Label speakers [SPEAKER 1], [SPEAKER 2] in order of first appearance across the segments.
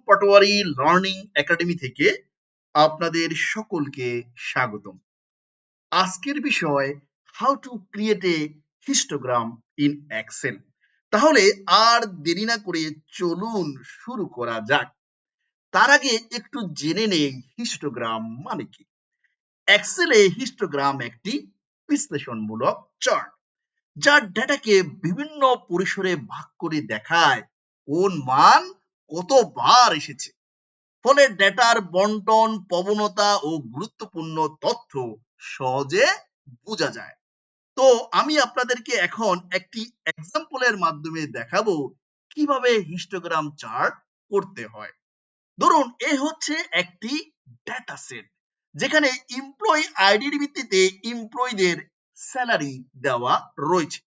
[SPEAKER 1] Patwari learning academy থেকে আপনাদের সকলকে স্বাগতম। আজকের বিষয় how to create a histogram in Excel. তাহলে আর দেরি না করে চলুন শুরু করা যাক। তার আগে একটু জেনে নেই হিস্টোগ্রাম মানে কি। এক্সেলে হিস্টোগ্রাম একটি বিশ্লেষণমূলক চার্ট যার ডেটাকে বিভিন্ন পরিসরে ভাগ করে দেখায় কোন মান কতবার এসেছে। ফলে ডেটার বন্টন, প্রবণতা ও গুরুত্বপূর্ণ তথ্য সহজে বোঝা যায়। তো আমি আপনাদেরকে এখন একটি এক্সাম্পলের মাধ্যমে দেখাবো কিভাবে হিস্টোগ্রাম চার্ট করতে হয়। ধরুন এই হচ্ছে একটি ডেটা সেট যেখানে এমপ্লয়ি আইডির ভিত্তিতে এমপ্লয়ীদের স্যালারি দেওয়া রয়েছে।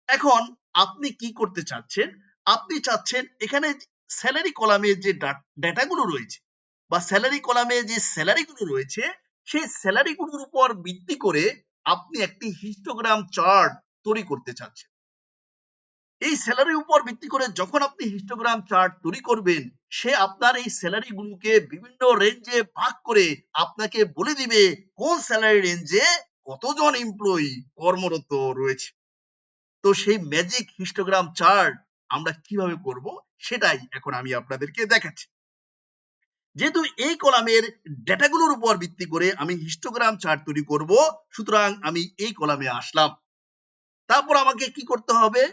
[SPEAKER 1] এখন আপনি কি করতে চাচ্ছেন? আপনি চাচ্ছেন এখানে স্যালারি কলামে যে ডেটাগুলো রয়েছে বা স্যালারি কলামে যে স্যালারিগুলো রয়েছে, সেই স্যালারিগুলোর উপর ভিত্তি করে আপনি একটি হিস্টোগ্রাম চার্ট তৈরি করতে চাচ্ছেন। এই স্যালারির উপর ভিত্তি করে যখন আপনি হিস্টোগ্রাম চার্ট তৈরি করবেন, সে আপনার এই স্যালারিগুলোকে বিভিন্ন রেঞ্জে ভাগ করে আপনাকে বলে দিবে কোন স্যালারি রেঞ্জে কতজন এমপ্লয়ি কর্মরত রয়েছে। তো সেই ম্যাজিক হিস্টোগ্রাম চার্ট আমরা কিভাবে করব সেটাই এখন আমি আপনাদেরকে দেখাচ্ছি। যেহেতু এই কলামের ডেটাগুলোর উপর ভিত্তি করে আমি হিস্টোগ্রাম চার্ট তৈরি করব, সুতরাং আমি এই কলামে আসলাম। তারপর আমাকে কি করতে হবে?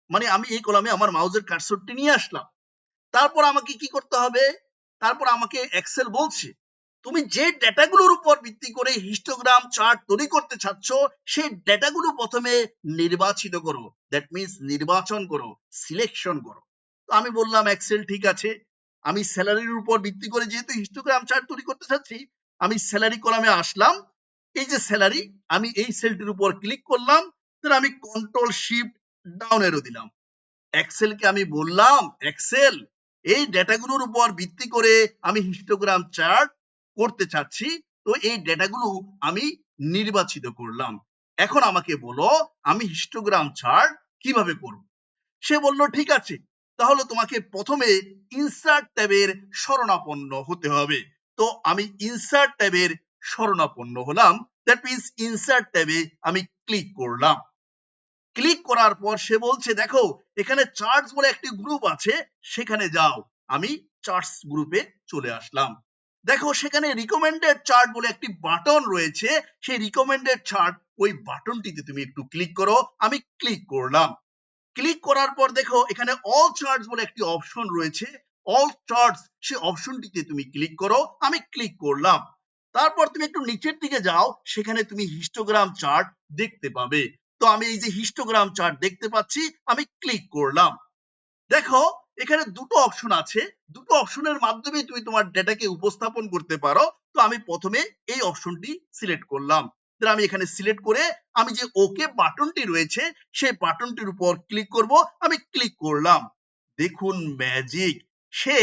[SPEAKER 1] মানে আমি এই কলামে আমার মাউসের কার্সরটি নিয়ে আসলাম। তারপর আমাকে কি করতে হবে? তারপর আমাকে এক্সেল বলছে তুমি যে ডেটাগুলোর উপর ভিত্তি করে হিস্টোগ্রাম চার্ট তৈরি করতে চাচ্ছ, সেই ডেটাগুলো প্রথমে নির্বাচিত করো। দ্যাট মিন্স নির্বাচন করো, সিলেকশন করো। তো আমি বললাম এক্সেল ঠিক আছে। আমি স্যালারির উপর ভিত্তি করে যেহেতু হিস্টোগ্রাম চার্ট তৈরি করতে চাচ্ছি, আমি স্যালারি কলামে আসলাম। এই যে স্যালারি, আমি এই সেলটির উপর ক্লিক করলাম। তাহলে আমি কন্ট্রোল শিফট ডাউন এরো দিলাম। এক্সেলকে আমি বললাম এক্সেল এই ডেটাগুলোর উপর ভিত্তি করে আমি হিস্টোগ্রাম চার্ট করতে চাচ্ছি, তো এই ডেটাগুলো আমি নির্বাচিত করলাম। এখন আমাকে বলো আমি হিস্টোগ্রাম চার্ট কিভাবে করব। সে বলল ঠিক আছে, তাহলে তোমাকে প্রথমে ইনসার্ট ট্যাবের শরণাপন্ন হতে হবে। তো আমি ইনসার্ট ট্যাবের শরণাপন্ন হলাম। দ্যাট মিন্স ইনসার্ট ট্যাবে আমি ক্লিক করলাম। ক্লিক করার পর সে বলছে দেখো এখানে চার্টস বলে একটি গ্রুপ আছে, সেখানে যাও। আমি চার্টস গ্রুপে চলে আসলাম। দেখো সেখানে রিকমেন্ডেড চার্ট বলে একটি বাটন রয়েছে, সেই রিকমেন্ডেড চার্ট ওই বাটনটিতে তুমি একটু ক্লিক করো। আমি ক্লিক করলাম। ক্লিক করার পর দেখো এখানে অল চার্টস বলে একটি অপশন রয়েছে, অল চার্টস সেই অপশনটিতে তুমি ক্লিক করো। আমি ক্লিক করলাম। তারপর তুমি একটু নিচের দিকে যাও, সেখানে তুমি হিস্টোগ্রাম চার্ট দেখতে পাবে। তো আমি এই যে হিস্টোগ্রাম চার্ট দেখতে পাচ্ছি, আমি ক্লিক করলাম। দেখো এখানে দুটো অপশন আছে, দুটো অপশনের মাধ্যমে তুমি তোমার ডেটাকে উপস্থাপন করতে পারো। তো আমি প্রথমে এই অপশনটি সিলেক্ট করলাম। আমি এখানে সিলেক্ট করে আমি যে ওকে বাটনটি রয়েছে সেই বাটনটির উপর ক্লিক করব। আমি ক্লিক করলাম। দেখুন ম্যাজিক, সে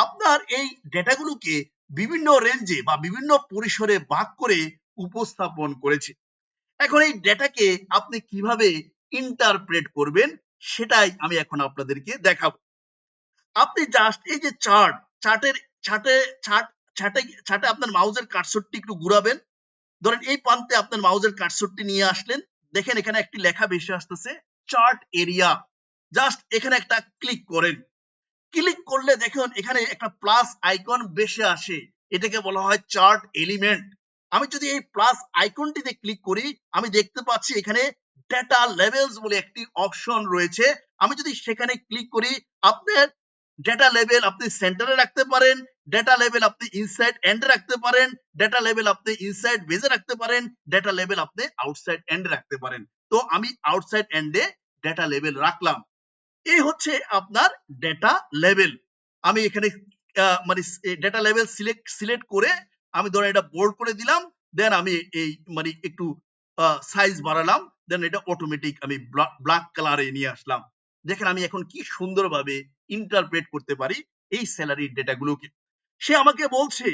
[SPEAKER 1] আপনার এই ডেটাগুলোকে বিভিন্ন রেঞ্জে বা বিভিন্ন পরিসরে ভাগ করে উপস্থাপন করেছে। এখন এই ডেটাকে আপনি কিভাবে ইন্টারপ্রেট করবেন সেটাই আমি এখন আপনাদেরকে দেখাবো। আপনি জাস্ট এই যে চার্ট, চার্টের চার্টে চার্ট চার্টে চার্টে আপনার মাউসের কার্সরটি একটু ঘুরাবেন। ধরেন এই প্রান্তে আপনার মাউসের কার্সরটি নিয়ে আসলেন। দেখেন এখানে একটি লেখা ভেসে আসতেছে চার্ট এরিয়া। জাস্ট এখানে একটা ক্লিক করেন। ক্লিক করলে দেখুন এখানে একটা প্লাস আইকন ভেসে আসে, এটাকে বলা হয় চার্ট এলিমেন্ট। আমি যদি এই প্লাস আইকনটিতে ক্লিক করি, আমি দেখতে পাচ্ছি এখানে ডেটা লেভেলস বলে একটি অপশন রয়েছে। আমি যদি সেখানে ক্লিক করি, আপনার ডেটা লেভেল আপনি সেন্টারে রাখতে পারেন, ডেটা লেভেল আপনি ইনসাইড এন্ডে রাখতে পারেন, ডেটা লেভেল আপনি ইনসাইড বেজে রাখতে পারেন, ডেটা লেভেল আপনি আউটসাইড এন্ডে রাখতে পারেন। তো আমি আউটসাইড এন্ডে ডেটা লেভেল রাখলাম। এই হচ্ছে আপনার ডেটা লেভেল। আমি এখানে মানে ডেটা লেভেল সিলেক্ট করে আমি ধরেন এটা বোল্ড করে দিলাম। দেন আমি এই মানে একটু সাইজ বাড়ালাম। দেন এটা অটোমেটিক আমি ব্ল্যাক কালারে নিয়ে আসলাম। দেখেন আমি এখন কি সুন্দরভাবে ইন্টারপ্রেট করতে পারি এই স্যালারির ডেটাগুলোকে। সে আমাকে বলছে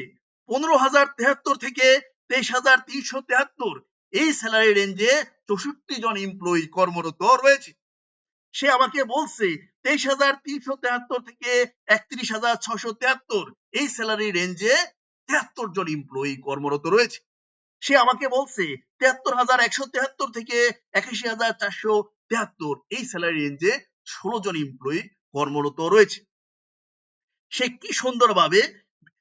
[SPEAKER 1] 15,073 থেকে 23,373 এই স্যালারি রেঞ্জে 64 জন এমপ্লয়ি কর্মরত রয়েছে। সে আমাকে বলছে 23,373 থেকে 31,673 এই স্যালারি রেঞ্জে 73 জন এমপ্লয়ি কর্মরত রয়েছে। সে আমাকে বলছে 73,173 থেকে 81,473 এই স্যালারি রেঞ্জে 16 জন এমপ্লয়ি কর্মরত রয়েছে। সে কি সুন্দরভাবে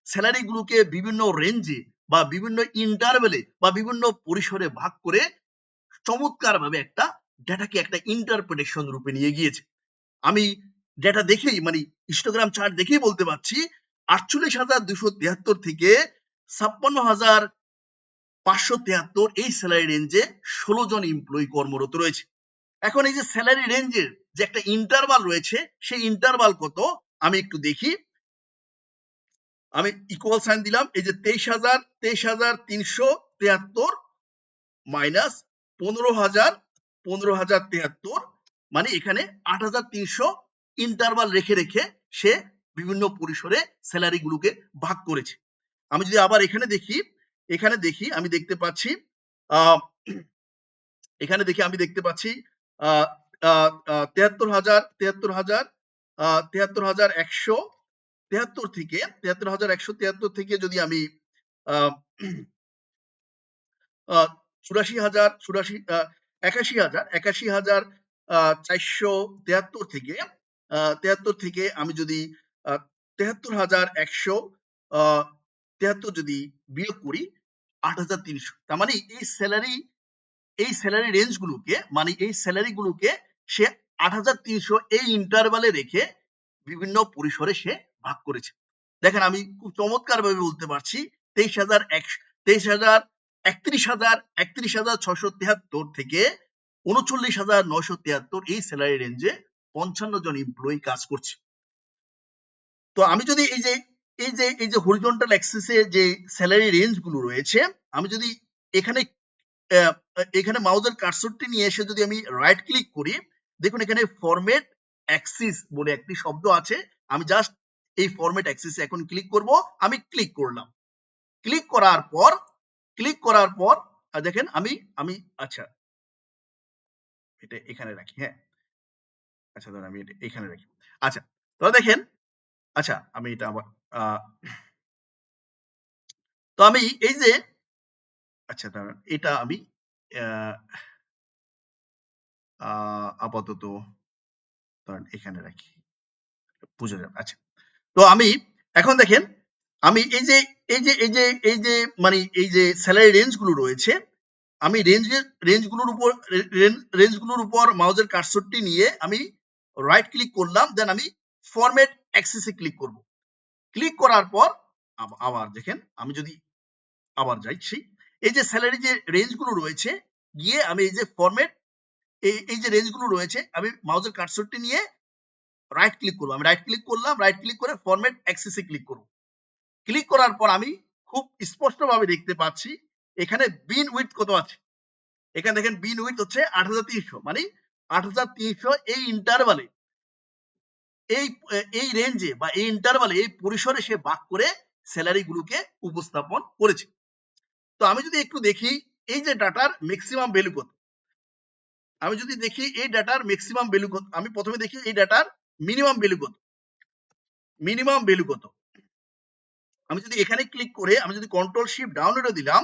[SPEAKER 1] স্যালারি গুলোকে বিভিন্ন রেঞ্জে বা বিভিন্ন ইন্টারভেলে বা বিভিন্ন পরিসরে ভাগ করে চমৎকার ভাবে একটা ডেটাকে একটা ইন্টারপ্রিটেশন রূপে নিয়ে গিয়েছে। আমি ডেটা দেখেই মানে হিস্টোগ্রাম চার্ট দেখেই বলতে পারছি 48,273 থেকে 56,573 এই স্যালারি রেঞ্জে 16 জন এমপ্লয়ি কর্মরত রয়েছে। এখন এই যে স্যালারি রেঞ্জের যে একটা ইন্টারভাল রয়েছে সেই ইন্টারভাল কত আমি একটু দেখি। আমি ইকুয়াল সাইন দিলাম, এই যে 23,373 মাইনাস 15,073 মানে এখানে 8,300 ইন্টারভাল রেখে রেখে সে বিভিন্ন পরিসরে স্যালারি গুলোকে ভাগ করেছে। আমি যদি আবার এখানে দেখি আমি দেখতে পাচ্ছি আমি দেখতে পাচ্ছি 73,173 থেকে 73,173 থেকে যদি আমি 81,473 থেকে 73 থেকে আমি যদি 73,173 যদি বিয়োগ করি 8,300, তার মানে এই স্যালারি রেঞ্জ গুলোকে মানে এই স্যালারি গুলোকে সে 8,300 এই ইন্টারভালে রেখে বিভিন্ন পরিসরে সে ভাগ করেছে। দেখেন আমি খুব চমৎকার ভাবে বলতে পারছি 31,673 থেকে 39,973 এই স্যালারি রেঞ্জে 55 জন এমপ্লয়ি কাজ করছে। তো আমি যদি এই যে হরিজন্টাল অ্যাক্সিসে যে স্যালারি রেঞ্জ গুলো রয়েছে আমি যদি এখানে মাউসের কার্সরটি নিয়ে এসে যদি আমি রাইট ক্লিক করি, দেখুন এখানে ফরম্যাট অ্যাক্সিস বলে একটি শব্দ আছে। আমি জাস্ট এই ফরম্যাট অ্যাক্সিসে এখন ক্লিক করব। আমি ক্লিক করলাম। ক্লিক করার পর দেখেন আমি আচ্ছা এটা এখানে রাখি। হ্যাঁ, আচ্ছা ধরুন আমি এটা এখানে রাখি। আচ্ছা তো দেখেন, আচ্ছা আমি এটা আবার তো আমি এই যে আচ্ছা দাঁড়ান এটা আমি আপাতত ধরেন এখানে রাখি, বুঝে যাবে। আচ্ছা তো আমি এখন দেখেন আমি এই যে মানে এই যে স্যালারি রেঞ্জ গুলো রয়েছে আমি রেঞ্জগুলোর উপর মাউসের কার্সরটি নিয়ে আমি রাইট ক্লিক করলাম, দেন আমি ফরম্যাট অ্যাক্সিসে ক্লিক করব। ক্লিক করার পর আবার দেখেন আমি যদি আবার যাচ্ছি এই যে স্যালারি যে রেঞ্জগুলো রয়েছে গিয়ে আমি এই যে ফরম্যাট এই যে রেঞ্জগুলো রয়েছে আমি মাউসের কার্সরটি নিয়ে রাইট ক্লিক করব। আমি রাইট ক্লিক করলাম, রাইট ক্লিক করে ফরম্যাট অ্যাক্সিসে ক্লিক করব। ক্লিক করার পর আমি খুব স্পষ্টভাবে দেখতে পাচ্ছি এখানে বিন উইডথ কত আছে। এখানে দেখেন বিন উইডথ হচ্ছে 8,300, মানে 8,300 এই ইন্টারভালে এই রেঞ্জে বা এই ইন্টারভালে এই পরিসরে সে ভাগ করে স্যালারি গুলোকে উপস্থাপন করেছে। তো আমি যদি একটু দেখি এই যে ডাটার ম্যাক্সিমাম ভ্যালু কত, আমি যদি দেখি এই ডাটার ম্যাক্সিমাম ভ্যালু কত, আমি প্রথমে দেখি এই ডাটার মিনিমাম ভ্যালু কত। আমি যদি এখানে ক্লিক করে আমি যদি কন্ট্রোল শিফট ডাউন এরো দিলাম,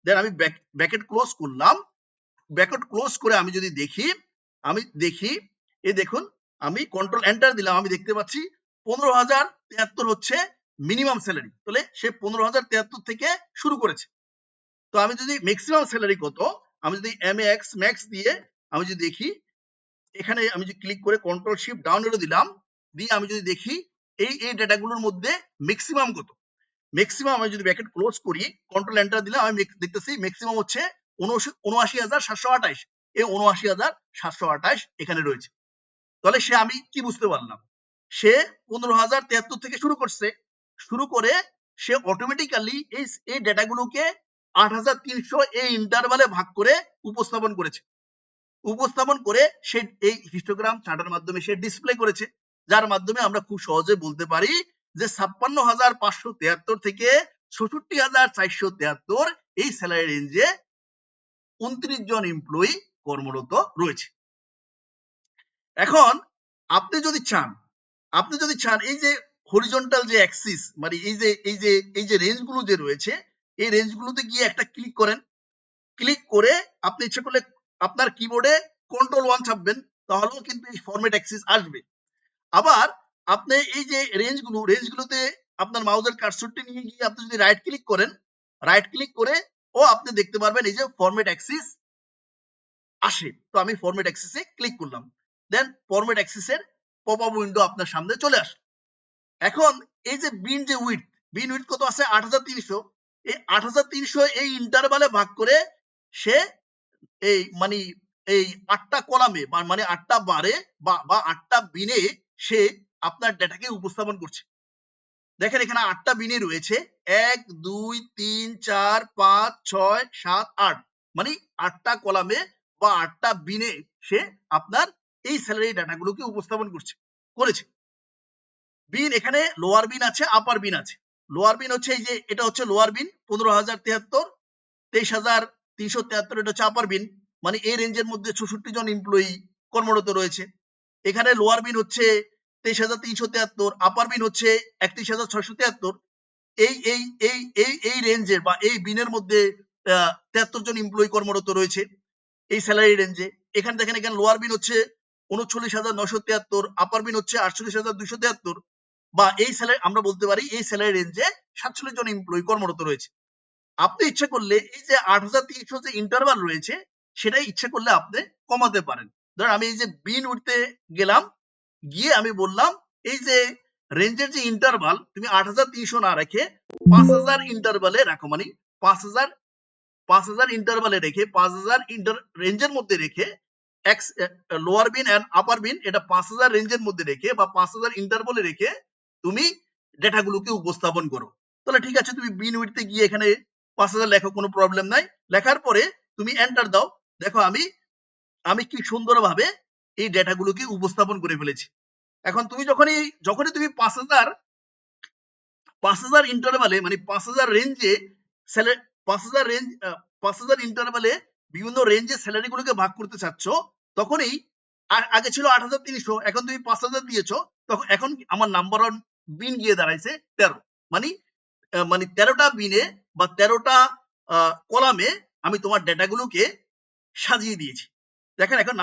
[SPEAKER 1] দেন আমি ব্র্যাকেট ক্লোজ করলাম। ব্র্যাকেট ক্লোজ করে আমি যদি দেখি এই দেখুন আমি কন্ট্রোল এন্টার দিলাম, আমি দেখতে পাচ্ছি 15,073 হচ্ছে মিনিমাম স্যালারি। তাহলে সে 15,073 থেকে শুরু করেছে। তো আমি যদি ম্যাক্সিমাম স্যালারি কত, আমি যদি MAX ম্যাক্স দিয়ে আমি যদি দেখি এখানে আমি যদি ক্লিক করে কন্ট্রোল শিফট ডাউন এরো দিলাম, দিয়ে আমি যদি দেখি এই ডেটাগুলোর মধ্যে ম্যাক্সিমাম কত, ম্যাক্সিমাম আমি যদি ব্র্যাকেট ক্লোজ করি কন্ট্রোল এন্টার দিলাম, আমি দেখতেছি ম্যাক্সিমাম হচ্ছে 79,728। এই 79,728 এখানে রয়েছে। তাহলে সে আমি কি বুঝতে পারলাম, সে 15,073 থেকে শুরু করছে, শুরু করে সে অটোমেটিক্যালি এই ডেটাগুলোকে 8,300 এই ইন্টারভালে ভাগ করে উপস্থাপন করে সে এই হিস্টোগ্রাম চার্টের মাধ্যমে সে ডিসপ্লে করেছে, যার মাধ্যমে আমরা খুব সহজে বলতে পারি যে 56,573 থেকে 66,473 এই স্যালারি রেঞ্জে 29 জন এমপ্লয়ি কর্মরত রয়েছে। এখন আপনি যদি চান এই যে হরিজন্টাল যে অ্যাক্সিস মানে এই যে রেঞ্জগুলো যে রয়েছে এই রেঞ্জগুলোতে গিয়ে একটা ক্লিক করেন। ক্লিক করে আপনি ইচ্ছে করলে আপনার কিবোর্ডে কন্ট্রোল 1 চাপবেন, তাহলেও কিন্তু এই ফরম্যাট অ্যাক্সিস আসবে। আবার আপনি এই যে রেঞ্জগুলোতে আপনার মাউসের কার্সরটি নিয়ে গিয়ে আপনি যদি রাইট ক্লিক করেন, রাইট ক্লিক করে আপনি দেখতে পারবেন এই যে ফরম্যাট অ্যাক্সিস আসে। তো আমি ফরম্যাট অ্যাক্সিসে ক্লিক করলাম। দেন ফরম্যাট অ্যাক্সিসের পপ আপ উইন্ডো আপনার সামনে চলে আসলো। এখন এই যে বিন উইডথ কত আছে ৮৩০০। এই ৮৩০০ এই ইন্টারভালে ভাগ করে সে এই মানে এই ৮টা কলামে মানে ৮টা বারে বা ৮টা বিনে সে আপনার ডেটাকে উপস্থাপন করছে। দেখেন এখানে ৮টা বিনে রয়েছে ১, ২, ৩, ৪, ৫, ৬, ৭, ৮ মানে ৮টা কলামে বা ৮টা বিনে সে আপনার এই স্যালারি ডাটাগুলোকে উপস্থাপন করেছে। বিন এখানে লোয়ার বিন আছে, আপার বিন আছে। লোয়ার বিন হচ্ছে এই যে এটা হচ্ছে লোয়ার বিন ১৫,০৭৩, ২৩,৩৭৩ এটা হচ্ছে আপার বিন। মানে এই রেঞ্জের মধ্যে ৬৪ জন এমপ্লয়ি কর্মরত রয়েছে। এখানে লোয়ার বিন হচ্ছে ২৩,৩৭৩, আপার বিন হচ্ছে ৩১,৬৭৩। এই এই এই এই এই রেঞ্জের বা এই বিনের মধ্যে ৭৩ জন এমপ্লয়ি কর্মরত রয়েছে এই স্যালারি রেঞ্জে। এখানে দেখেন এখানে লোয়ার বিন হচ্ছে ৩৯,৯৭৩, আপার বিন হচ্ছে ৪৮,২৭৩ বা এই স্যালারি আমরা বলতে পারি এই স্যালারি রেঞ্জে ৪৭ জন এমপ্লয়ি কর্মরত রয়েছে। আপনি ইচ্ছা করলে এই যে ৮৩০০ যে ইন্টারভাল রয়েছে সেটাই ইচ্ছা করলে আপনি কমাতে পারেন। ধরেন আমি এই যে বিন উঠতে গেলাম, গিয়ে আমি বললাম এই যে রেঞ্জের যে ইন্টারভাল তুমি ৮৩০০ না রেখে ৫০০০ ইন্টারভালে রাখো, মানে ৫০০০ ইন্টারভালে রেখে ৫০০০ রেঞ্জের মধ্যে রেখে এক্স লোয়ার বিন এন্ড আপার বিন এটা ৫০০০ রেঞ্জের মধ্যে রেখে বা ৫০০০ ইন্টারভালে রেখে তুমি ডেটাগুলোকে উপস্থাপন করো। তাহলে ঠিক আছে, তুমি বিন উইডথে গিয়ে এখানে ৫০০০ লেখো, কোনো প্রবলেম নাই। লেখার পরে তুমি এন্টার দাও। দেখো আমি কি সুন্দরভাবে এই ডেটাগুলোকে উপস্থাপন করে ফেলেছি। এখন তুমি যখনই তুমি ৫০০০ ইন্টারভালে মানে ৫০০০ রেঞ্জে ৫০০০ রেঞ্জ ৫০০০ ইন্টারভালে বিভিন্ন রেঞ্জে স্যালারিগুলোকে ভাগ করতে চাচ্ছ, তখনই আগে ছিল ৮৩০০, এখন তুমি ৫০০০ দিয়েছো, তখন এখন আমার নাম্বার অন বিন গিয়ে দাঁড়াইছে ১৩। মানে মানে ১৩টা বিনে বা ১৩টা কলামে আমি তোমার ডেটাগুলোকে সাজিয়ে দিয়েছি। দেখেন এখন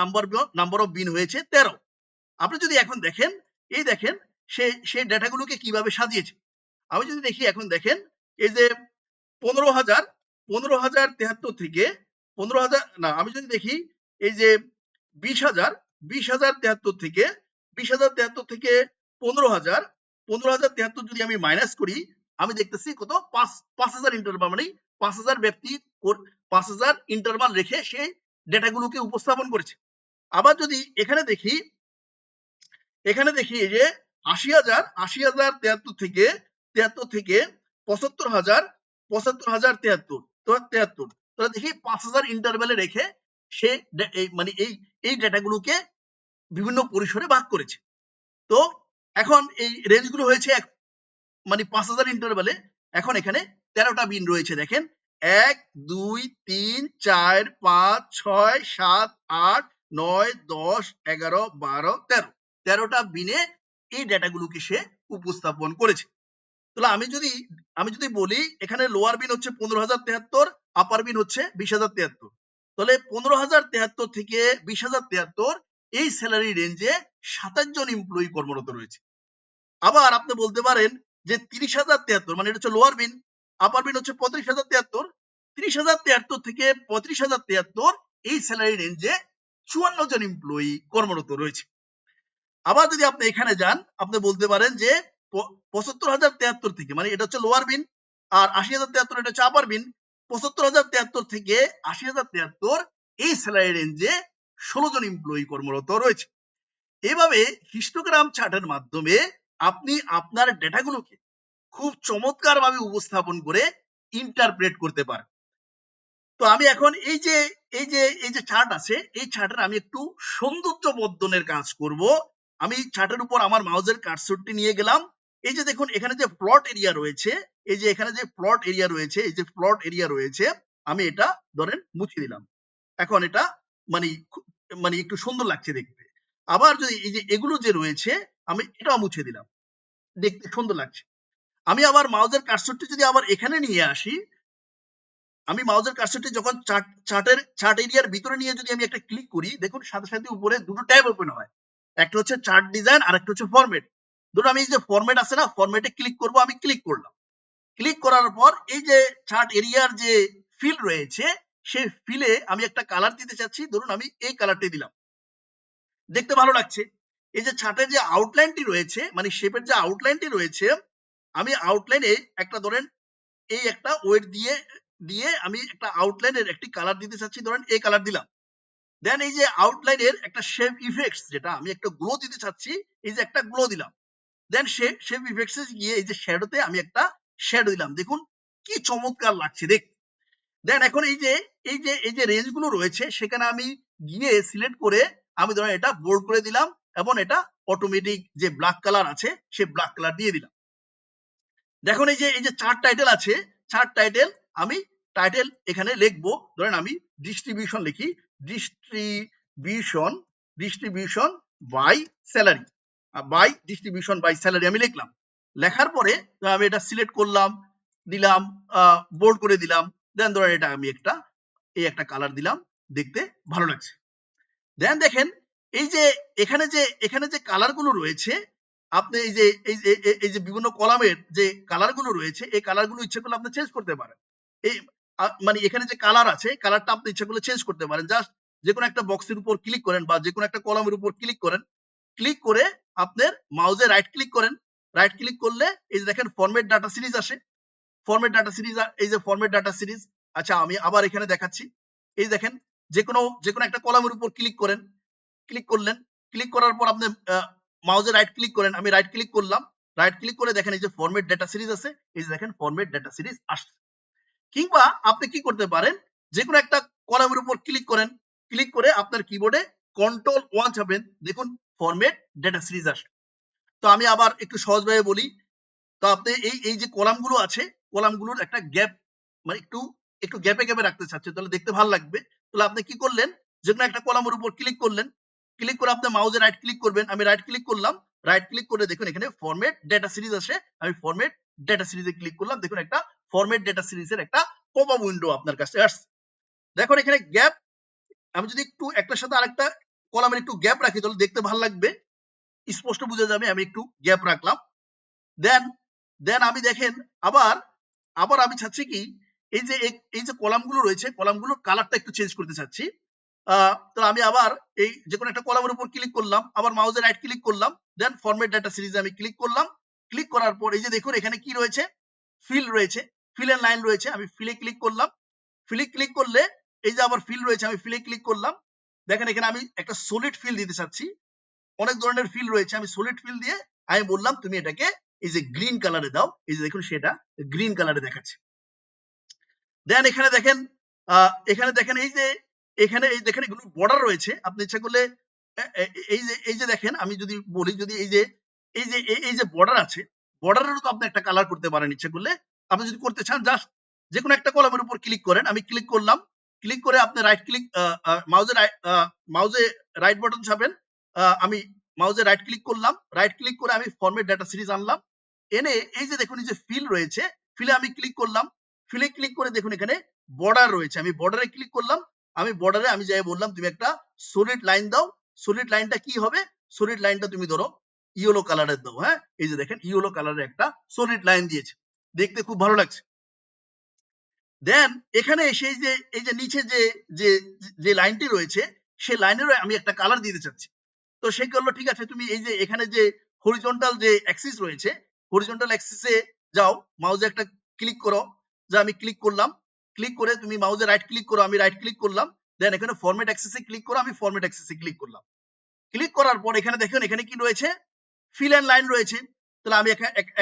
[SPEAKER 1] নাম্বার অফ বিন হয়েছে ১৩। আপনি যদি এখন দেখেন, এই দেখেন সে ডেটাগুলোকে কিভাবে সাজিয়েছে। আমি যদি দেখি এখন দেখেন এই যে ১৫,০৭৩ থেকে ১৫,০০০ না, আমি যদি দেখি এই যে ২০,০৭৩ থেকে ২০,০৭৩ থেকে ১৫,০০০ ১৫,০৭৩ যদি আমি মাইনাস করি, আমি দেখতেছি কত ৫,০০০ ইন্টারভাল মানে ৫,০০০ ব্যক্তি ৫,০০০ ইন্টারভাল রেখে সে ডেটাগুলোকে উপস্থাপন করেছে। আবার যদি এখানে দেখি এই যে ৮০,০৭৩ থেকে ৭৫,০৭৩ তাহলে দেখি ৫,০০০ ইন্টারভ্যালে রেখে সে মানে এই ডেটাগুলোকে বিভিন্ন পরিসরে ভাগ করেছে। তো এখন এই রেঞ্জগুলো হয়েছে মানে ৫,০০০ ইন্টারভ্যালে। এখন এখানে ১৩টা বিন রয়েছে দেখেন ১, ২, ৩, ৪, ৫, ৬, ৭, ৮, ৯, ১০, ১১, ১২, ১৩ ১৩টা বিনে এই ডেটাগুলোকে সে উপস্থাপন করেছে। তাহলে আমি যদি বলি এখানে লোয়ার বিন হচ্ছে ১৫,০৭৩, আপার বিন হচ্ছে ২০,০৭৩। তাহলে ১৫,০৭৩ থেকে ২০,০৭৩ এই স্যালারি রেঞ্জে ২৭ জন এমপ্লয়ি কর্মরত রয়েছে। আবার আপনি বলতে পারেন যে ৩০,০৭৩ মানে এটা হচ্ছে লোয়ার বিন, আপার বিন হচ্ছে ৩৫,০৭৩। ৩০,০৭৩ থেকে ৩৫,০৭৩ এই স্যালারি রেঞ্জে ৫৪ জন এমপ্লয়ি কর্মরত রয়েছে। আবার যদি আপনি এখানে যান, আপনি বলতে পারেন যে ৭৫,০৭৩ থেকে মানে এটা হচ্ছে লোয়ার বিন, আর ৮০,০৭৩ এটা হচ্ছে আপার বিন। ৭৫,০৭৩ থেকে ৮০,০৭৩ এই স্যালারি রেঞ্জে ১৬ জন এমপ্লয়ি কর্মরত রয়েছে। এভাবে হিস্টোগ্রাম চার্টের মাধ্যমে আপনি আপনার ডেটাগুলোকে খুব চমৎকারভাবে উপস্থাপন করে ইন্টারপ্রেট করতে পারেন। তো আমি এখন এই যে চার্ট আছে, এই চার্টের আমি একটু সৌন্দর্য বর্ধনের কাজ করব। আমি চার্টের উপর আমার মাউসের কার্সরটি নিয়ে গেলাম। এই যে দেখুন এখানে যে প্লট এরিয়া রয়েছে, এই যে এখানে যে প্লট এরিয়া রয়েছে, এই যে প্লট এরিয়া রয়েছে, আমি এটা ধরেন মুছে দিলাম। এখন এটা মানে মানে একটু সুন্দর লাগছে দেখতে। আবার যদি এই যে এগুলো যে রয়েছে আমি এটাও মুছে দিলাম, দেখতে সুন্দর লাগছে। আমি আবার মাউসের কার্সরটি যদি আবার এখানে নিয়ে আসি, আমি মাউসের কার্সরটি যখন চার্ট এরিয়ার ভিতরে নিয়ে যদি আমি একটা ক্লিক করি, দেখুন সাথে সাথে উপরে দুটো ট্যাব ওপেন হয়, একটা হচ্ছে চার্ট ডিজাইন আর একটা হচ্ছে ফরম্যাট। ধরুন আমি এই যে ফরম্যাট আছে না, ফরম্যাটে ক্লিক করব, আমি ক্লিক করলাম, ক্লিক করার পর এই যে চার্ট এরিয়ার যে ফিল রয়েছে সেই ফিলে আমি একটা কালার দিতে চাচ্ছি, ধরুন আমি এই কালারটি দিলাম, দেখতে ভালো লাগছে। এই যে চার্টের যে আউটলাইনটি রয়েছে, মানে শেপের যে আউটলাইনটি রয়েছে, আমি আউটলাইনে একটা ধরেন এই একটা ওয়েট দিয়ে দিয়ে আমি একটা আউটলাইনের একটি কালার দিতে চাচ্ছি, ধরেন এই কালার দিলাম। দেন এই যে আউটলাইনের একটা শেপ ইফেক্টস, যেটা আমি একটা গ্লো দিতে চাচ্ছি, এই যে একটা গ্লো দিলাম। দেন শেপ ইফেক্টসে গিয়ে এই যে শ্যাডোতে আমি একটা শ্যাডো দিলাম, দেখুন কি চমৎকার লাগছে দেখ। দেন এখন এই যে রেঞ্জ গুলো রয়েছে সেখানে আমি গিয়ে সিলেক্ট করে আমি ধরেন এটা বোল্ড করে দিলাম এবং এটা অটোমেটিক যে ব্ল্যাক কালার আছে সে ব্ল্যাক কালার দিয়ে দিলাম। দেখুন এই যে চার্ট টাইটেল আছে, চার্ট টাইটেল আমি টাইটেল এখানে লিখবো, ধরেন আমি ডিস্ট্রিবিউশন লিখি, distribution distribution by salary, distribution by salary আমি লিখলাম। লেখার পরে আমি এটা সিলেক্ট করলাম, দিলাম, বোল্ড করে দিলাম। দেন ধরেন এটা আমি একটা কালার দিলাম, দেখতে ভালো লাগছে। দেন দেখেন এই যে এখানে যে কালার গুলো রয়েছে, আপনি এই যে বিভিন্ন কলামের যে কালার গুলো রয়েছে, এই কালার গুলো ইচ্ছে করলে আপনি চেঞ্জ করতে পারেন। এই মানে এখানে যে কালার আছে, কালারটা আপনি ইচ্ছা করলে চেঞ্জ করতে পারেন। জাস্ট যে কোনো একটা বক্সের উপর ক্লিক করেন বা যে কোনো একটা কলামের উপর ক্লিক করেন, ক্লিক করে আপনার মাউসে রাইট ক্লিক করেন। রাইট ক্লিক করলে এই যে দেখেন ফরম্যাট ডাটা সিরিজ আসে, ফরম্যাট ডাটা সিরিজ, এই যে ফরম্যাট ডাটা সিরিজ। আচ্ছা আমি আবার এখানে দেখাচ্ছি, এই দেখেন যে কোনো একটা কলামের উপর ক্লিক করেন, ক্লিক করলেন, ক্লিক করার পর আপনি মাউসে রাইট ক্লিক করেন, আমি রাইট ক্লিক করলাম, রাইট ক্লিক করে দেখেন এই যে ফরম্যাট ডেটা সিরিজ আছে, এই যে দেখেন ফরম্যাট ডেটা সিরিজ আসছে। কিংবা আপনি কি করতে পারেন, যে কোনো একটা কলামের উপর ক্লিক করেন, ক্লিক করে আপনার কিবোর্ডে কন্ট্রোল 1 চাপেন, দেখুন ফরম্যাট ডেটা সিরিজ আসে। তো আমি আবার একটু সহজভাবে বলি, তো আপনি এই যে কলামগুলো আছে, কলামগুলোর একটা গ্যাপ, মানে একটু একটু গ্যাপে গ্যাপে রাখতে চাচ্ছেন, তাহলে দেখতে ভালো লাগবে। তাহলে আপনি কি করলেন, যে কোনো একটা কলামের উপর ক্লিক করলেন, ক্লিক করে আপনি মাউসে রাইট ক্লিক করবেন, আমি রাইট ক্লিক করলাম, রাইট ক্লিক করে দেখুন এখানে ফরম্যাট ডেটা সিরিজ আসে, আমি ফরম্যাট ডেটা সিরিজে ক্লিক করলাম, দেখুন একটা ফরম্যাট ডেটা সিরিজের একটা পপ আপ উইন্ডো আপনার কাছে আসছে। দেখুন এখানে গ্যাপ, আমি যদি একটু একটার সাথে আরেকটা কলামের একটু গ্যাপ রাখি তাহলে দেখতে ভালো লাগবে, স্পষ্ট বোঝা যাবে। আমি একটু গ্যাপ রাখলাম। দেন দেন আমি দেখেন আবার আবার আমি চাচ্ছি কি, এই যে কলামগুলো রয়েছে, কলামগুলোর কালারটা একটু চেঞ্জ করতে চাচ্ছি। তো আমি আবার এই যে কোনো একটা কলামের উপর ক্লিক করলাম, আবার মাউসে রাইট ক্লিক করলাম, দেন ফরম্যাট ডাটা সিরিজে আমি ক্লিক করলাম। ক্লিক করার পর এই যে দেখুন এখানে কি রয়েছে, ফিল রয়েছে, ফিল এন্ড লাইন রয়েছে, আমি ফিলে ক্লিক করলাম। ফিলে ক্লিক করলে এই যে আবার ফিল রয়েছে, আমি ফিলে ক্লিক করলাম। দেখেন এখানে আমি একটা সলিড ফিল দিতে চাচ্ছি, অনেক ধরনের ফিল রয়েছে, আমি সলিড ফিল দিয়ে আমি বললাম তুমি এটাকে এই যে গ্রিন কালারে দাও, এই যে দেখুন সেটা গ্রিন কালারে দেখাচ্ছে। দেন এখানে দেখেন এখানে এই দেখেন এগুলো বর্ডার রয়েছে, আপনি ইচ্ছা করলে এই যে দেখেন আমি যদি বলি, যদি এই যে বর্ডার আছে, বর্ডারেরও তো আপনি একটা কালার করতে পারেন ইচ্ছা করলে। আপনি যদি করতে চান জাস্ট যে কোনো একটা কলামের উপর ক্লিক করেন, আমি ক্লিক করলাম, ক্লিক করে আপনি রাইট ক্লিক, মাউজে রাইট বাটন চাপেন, আমি মাউজে রাইট ক্লিক করলাম, রাইট ক্লিক করে আমি ফরম্যাট ডাটা সিরিজ আনলাম, এনে এই যে দেখুন এই যে ফিল রয়েছে, ফিলে আমি ক্লিক করলাম, ফিলে ক্লিক করে দেখুন এখানে বর্ডার রয়েছে, আমি বর্ডারে ক্লিক করলাম, আমি বর্ডারে আমি যাই বললাম তুমি একটা সলিড লাইন দাও। সলিড লাইনটা কি হবে, সলিড লাইনটা তুমি ধরো ইয়েলো কালারের দাও। হ্যাঁ, এই যে দেখেন ইয়েলো কালারের একটা সলিড লাইন দিয়েছে, দেখতে খুব ভালো লাগছে। দেন এখানে এসে এই যে নিচে যে যে লাইনটি রয়েছে, সেই লাইনেরও আমি একটা কালার দিতে চাচ্ছি। তো সে করলো ঠিক আছে, তুমি এই যে এখানে যে হরিজন্টাল যে অ্যাক্সিস রয়েছে, হরিজন্টাল অ্যাক্সিসে যাও, মাউসে একটা ক্লিক করো, যে আমি ক্লিক করলাম, ক্লিক করে তুমি মাউসে রাইট ক্লিক করো, আমি রাইট ক্লিক করলাম, দেন এখানে ফরম্যাট অ্যাক্সিসে ক্লিক করো, আমি ফরম্যাট অ্যাক্সিসে ক্লিক করলাম। ক্লিক করার পর এখানে দেখুন এখানে কি রয়েছে, ফিল এন্ড লাইন রয়েছে। তাহলে আমি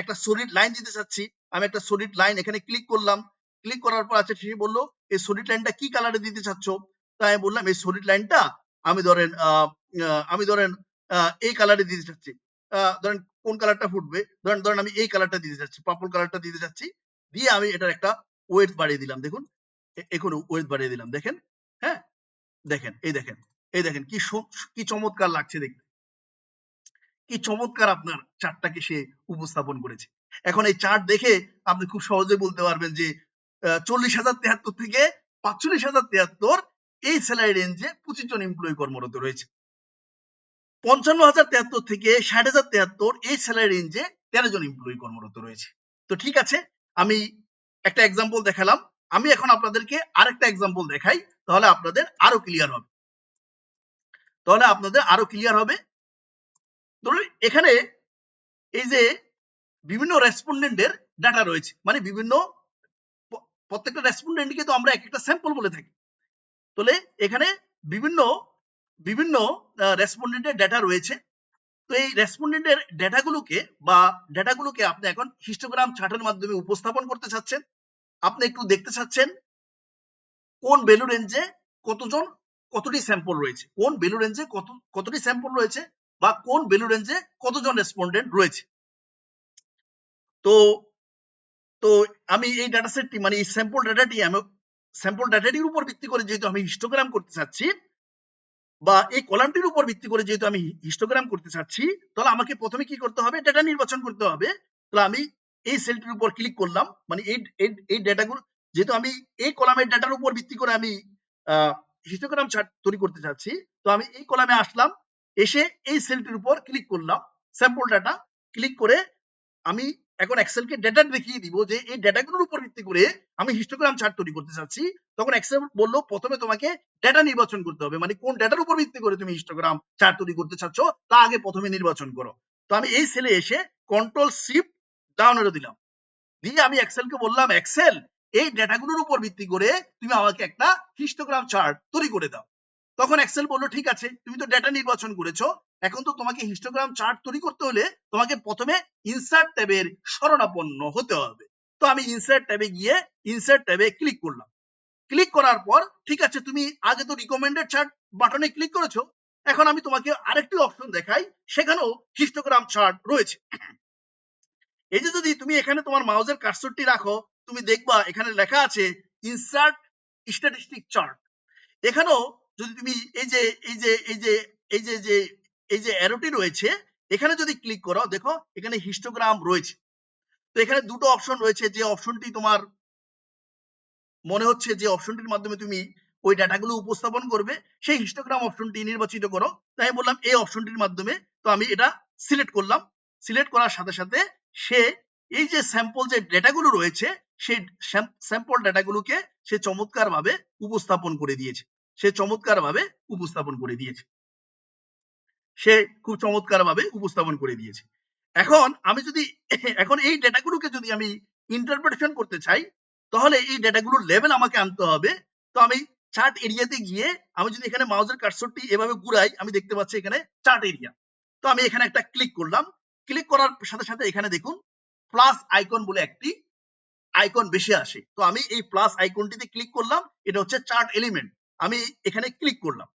[SPEAKER 1] একটা সলিড লাইন দিতে চাচ্ছি, আমি একটা সলিড লাইন এখানে ক্লিক করলাম। ক্লিক করার পর আচ্ছা সে বললো এই সলিড লাইনটা কি কালারে দিতে চাচ্ছ, তাই আমি বললাম এই সলিড লাইনটা আমি ধরেন এই কালারে দিতে চাচ্ছি। ধরেন কোন কালারটা ফুটবে, ধরেন আমি এই কালারটা দিতে চাচ্ছি, পার্পল কালারটা দিতে চাচ্ছি। দিয়ে আমি এটার একটা ওয়েট বাড়িয়ে দিলাম, দেখুন এখন ওয়েট বাড়িয়ে দিলাম, দেখেন। হ্যাঁ, দেখেন এই দেখেন কি চমৎকার লাগছে দেখতে। কি চমৎকার আপনার চার্টটাকে সে উপস্থাপন করেছে। এখন এই চার্ট দেখে আপনি খুব সহজে বলতে পারবেন যে 40,073 থেকে 45,073 এই স্যালারি রেঞ্জে 25 জন এমপ্লয়ি কর্মরত রয়েছে। 55,073 থেকে 60,073 এই স্যালারি রেঞ্জে 13 জন এমপ্লয়ি কর্মরত রয়েছে। তো ঠিক আছে, আমি একটা এক্সাম্পল দেখালাম। আমি এখন আপনাদেরকে আরেকটা এক্সাম্পল দেখাই, তাহলে আপনাদের আরো ক্লিয়ার হবে। ধরুন এখানে এই যে বিভিন্ন রেসপন্ডেন্টের ডাটা রয়েছে, মানে বিভিন্ন প্রত্যেকটা রেসপন্ডেন্টকে তো আমরা একটা স্যাম্পল বলে থাকি। তাহলে এখানে বিভিন্ন বিভিন্ন রেসপন্ডেন্টের ডাটা রয়েছে। তো এই রেসপন্ডেন্টের ডেটাগুলোকে আপনি এখন হিস্টোগ্রাম চার্টের মাধ্যমে উপস্থাপন করতে চাচ্ছেন। আপনি একটু দেখতে চাচ্ছেন কোন ভ্যালু রেঞ্জে কতটি স্যাম্পল রয়েছে, কোন ভ্যালু রেঞ্জে কতটি স্যাম্পল রয়েছে, বা কোন ভ্যালু রেঞ্জে কতজন রেসপন্ডেন্ট রয়েছে। তো তো আমি এই ডাটা সেটটি, মানে এই স্যাম্পল ডাটাটির উপর ভিত্তি করে যেহেতু আমি হিস্টোগ্রাম করতে চাচ্ছি, বা এই কলামটির উপর ভিত্তি করে যেহেতু আমি হিস্টোগ্রাম করতে চাচ্ছি, তাহলে আমাকে প্রথমে কি করতে হবে, ডেটা নির্বাচন করতে হবে। তাহলে আমি এই সেলটির উপর ক্লিক করলাম, মানে এই ডেটাগুলো, যেহেতু আমি এই কলামের ডেটার উপর ভিত্তি করে আমি হিস্টোগ্রাম চার্ট তৈরি করতে চাচ্ছি, তো আমি এই কলামে আসলাম, এসে এই সেলটির উপর ক্লিক করলাম, স্যাম্পল ডাটা ক্লিক করে আমি এখন এক্সেলকে ডেটা দেখিয়ে দিব যে এই ডেটাগুলোর উপর ভিত্তি করে আমি হিস্টোগ্রাম চার্ট তৈরি করতে চাচ্ছি। তখন এক্সেল বললো প্রথমে তোমাকে ডেটা নির্বাচন করতে হবে, মানে কোন ডেটার উপর ভিত্তি করে তুমি হিস্টোগ্রাম চার্ট তৈরি করতে চাচ্ছ তা আগে প্রথমে নির্বাচন করো। তো আমি এই সেলে এসে কন্ট্রোল শিফট ডাউন এরো দিলাম, দিয়ে আমি এক্সেলকে বললাম, এক্সেল এই ডেটাগুলোর উপর ভিত্তি করে তুমি আমাকে একটা হিস্টোগ্রাম চার্ট তৈরি করে দাও। তখন এক্সেল বললো ঠিক আছে, তুমি তো ডেটা নির্বাচন করেছো, এখন তো তোমাকে হিস্টোগ্রাম চার্ট তৈরি করতে হলে তোমাকে প্রথমে ইনসার্ট ট্যাবের শরণাপন্ন হতে হবে। তো আমি ইনসার্ট ট্যাবে গিয়ে ইনসার্ট ট্যাবে ক্লিক করলাম। ক্লিক করার পর ঠিক আছে, তুমি আগে তো রিকমেন্ডেড চার্ট বাটনে ক্লিক করেছো, এখন আমি তোমাকে আরেকটি অপশন দেখাই, সেখানেও হিস্টোগ্রাম চার্ট রয়েছে। এই যে যদি তুমি এখানে তোমার মাউসের কার্সরটি রাখো, তুমি দেখবা এখানে লেখা আছে ইনসার্ট স্ট্যাটিস্টিক চার্ট। এখানেও যদি তুমি এই যে অ্যারোটি রয়েছে, এখানে যদি ক্লিক করো, দেখো এখানে হিস্টোগ্রাম রয়েছে। তো এখানে দুটো অপশন রয়েছে, যে অপশনটি তোমার মনে হচ্ছে যে অপশনটির মাধ্যমে তুমি ওই ডাটাগুলো উপস্থাপন করবে, সেই হিস্টোগ্রাম অপশনটি নির্বাচিত করো। তাই বললাম এই অপশনটির মাধ্যমে। তো আমি এটা সিলেক্ট করলাম। সিলেক্ট করার সাথে সাথে সে এই যে স্যাম্পল যে ডেটাগুলো রয়েছে, সেই স্যাম্পল ডেটাগুলোকে সে চমৎকারভাবে উপস্থাপন করে দিয়েছে। সে খুব চমৎকারভাবে উপস্থাপন করে দিয়েছে। এখন এই ডেটাগুলোকে যদি আমি ইন্টারপ্রিটেশন করতে চাই, তাহলে এই ডেটাগুলোর লেভেল আমাকে আনতে হবে। তো আমি চার্ট এরিয়াতে গিয়ে আমি যদি এখানে মাউসের কার্সরটি এভাবে ঘুরাই, আমি দেখতে পাচ্ছি এখানে চার্ট এরিয়া। তো আমি এখানে একটা ক্লিক করলাম। ক্লিক করার সাথে সাথে এখানে দেখুন প্লাস আইকন বলে একটি আইকন বেশি আসে। তো আমি এই প্লাস আইকনটিতে ক্লিক করলাম, এটা হচ্ছে চার্ট এলিমেন্ট। আমি এখানে ক্লিক করলাম।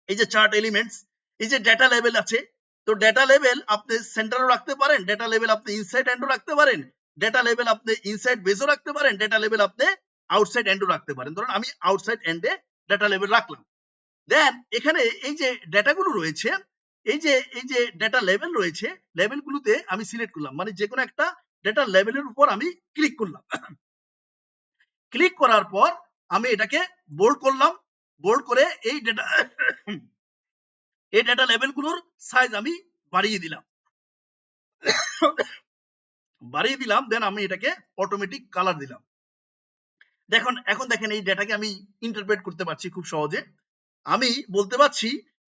[SPEAKER 1] এই যে চার্ট এলিমেন্টস, এই যে ডেটা লেভেল আছে, তো ডেটা লেভেল আপনি সেন্টারও রাখতে পারেন, ডেটা লেভেল আপনি ইনসাইড এন্ডও রাখতে পারেন, ডেটা লেভেল আপনি ইনসাইড বেসও রাখতে পারেন, ডেটা লেভেল আপনি আউটসাইড এন্ডও রাখতে পারেন। ধরুন আমি আউটসাইড এন্ডে ডেটা লেভেল রাখলাম। দেন এখানে এই যে ডেটাগুলো রয়েছে, এই যে ডেটা লেভেল রয়েছে, লেভেলগুলোতে আমি সিলেক্ট করলাম, মানে যে কোনো একটা ডেটা লেভেলের উপর আমি ক্লিক করলাম। ক্লিক করার পর আমি এটাকে বোল্ড করলাম। বোল্ড করে এই ডেটা লেভেলগুলোর সাইজ আমি বাড়িয়ে দিলাম। দেন আমি এটাকে অটোমেটিক কালার দিলাম। এখন দেখেন এই ডেটাকে আমি ইন্টারপ্রেট করতে পারছি খুব সহজে। আমি বলতে পারছি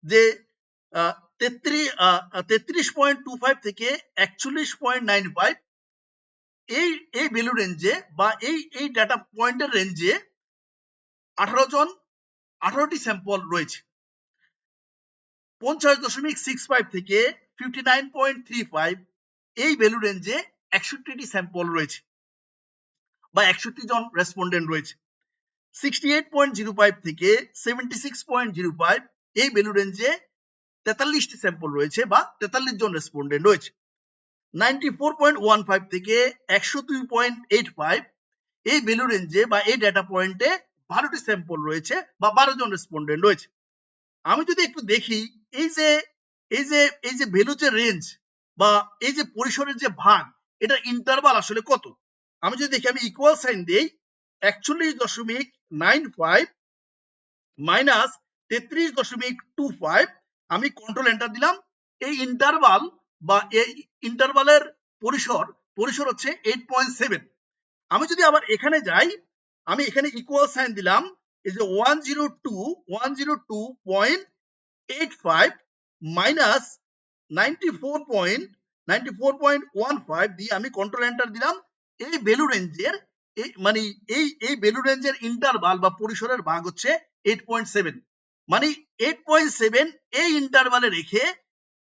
[SPEAKER 1] যে 33.25 থেকে 41.95 এই ভ্যালু রেঞ্জে, বা এই ডাটা পয়েন্টের রেঞ্জে 18টি স্যাম্পল রয়েছে। 50.65 থেকে 59.35 এই ভ্যালু রেঞ্জে 61টি স্যাম্পল রয়েছে, বা 61 জন রেসপন্ডেন্ট রয়েছে। 68.05 থেকে 76.05 এই ভ্যালু রেঞ্জে 43টি স্যাম্পল রয়েছে, বা 43 জন রেসপন্ডেন্ট রয়েছে। 94.15 থেকে 102.85 এই ভ্যালু রেঞ্জে বা এই ডেটা পয়েন্টে 12টি স্যাম্পল রয়েছে, বা 12 জন রেসপন্ডেন্ট রয়েছে। আমি যদি একটু দেখি, এই যে এই যে ভ্যালু যে রেঞ্জ বা এই যে পরিসরের যে ভাগ, এটা ইন্টারভাল আসলে কত? আমি যদি দেখি, আমি ইকুয়াল সাইন দেই 41.95 মাইনাস 33.25, আমি কন্ট্রোল এন্টার দিলাম। এই ইন্টারভাল বা এই ইন্টারভালের পরিসর হচ্ছে 8.7। আমি যদি আবার এখানে যাই, আমি এখানে ইকুয়াল সাইন দিলাম, এই যে 102.85 মাইনাস 94.15 দিয়ে আমি কন্ট্রোল এন্টার দিলাম। এই ভ্যালু রেঞ্জের মানে এই ভ্যালু রেঞ্জের ইন্টারভাল বা পরিসরের ভাগ হচ্ছে 8.7। মানে 8.7 এই ইন্টারভালে রেখে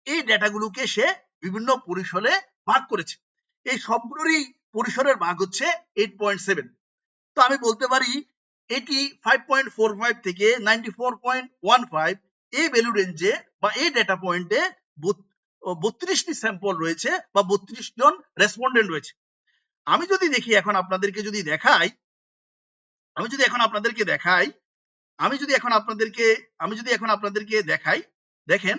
[SPEAKER 1] এই ডেটাগুলোকে সে বিভিন্ন পরিসরে ভাগ করেছে। এই সবগুলোরই পরিসরের ভাগ হচ্ছে 8.7। তো আমি বলতে পারি এটি 5.45 থেকে 94.15 এই ভ্যালু রেঞ্জে বা এই ডেটা পয়েন্টে 32টি স্যাম্পল রয়েছে বা 32 জন রেসপন্ডেন্ট রয়েছে। আমি যদি দেখি, এখন আপনাদেরকে যদি দেখাই, আমি যদি এখন আপনাদেরকে দেখাই আমি যদি এখন আপনাদেরকে দেখাই, দেখেন,